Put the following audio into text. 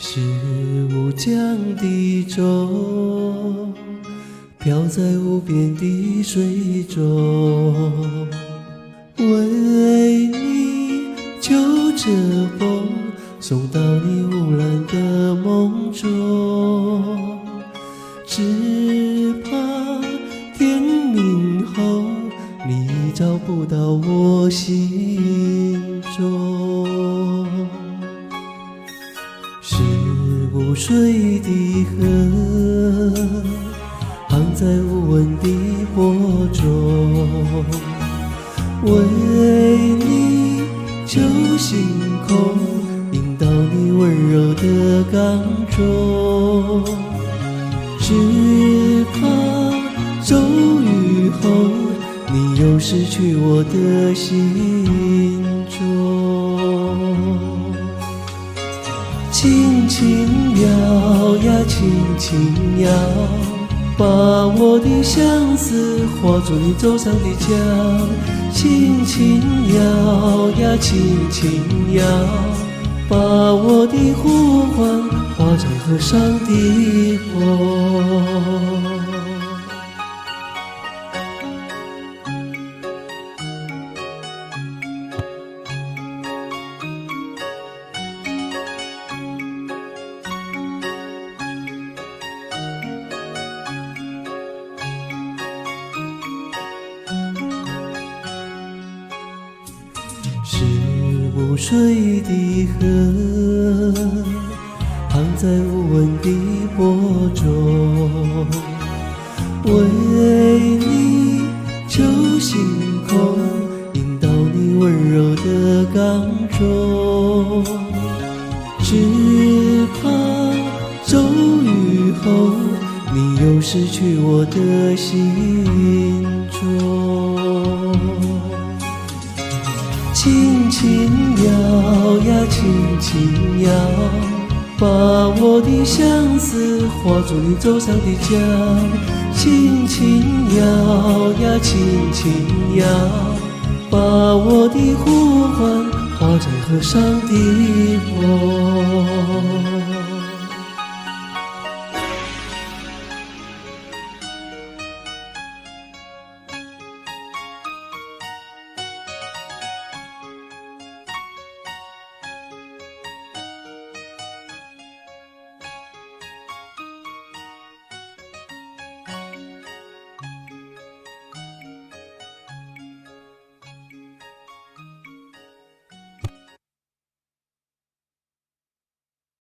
是乌江的舟，飘在无边的水中，为你就这风送到你乌兰的梦中，只怕天明后你找不到我心中。是无水的河，航在无温的波中，为你救星空，引导你温柔的港中，只怕骤雨后你又失去我的心中。轻轻摇呀轻轻摇，把我的相思化作你走上的江。轻轻摇呀轻轻摇，把我的呼唤化成河上的风。是无水的河，航在无温的波中，为你救星空，引导你温柔的港中，只怕骤雨后你又失去我的心中。轻轻摇呀轻轻摇，把我的相思化作你走上的江。轻轻摇呀轻轻摇，把我的呼唤化成河上的风。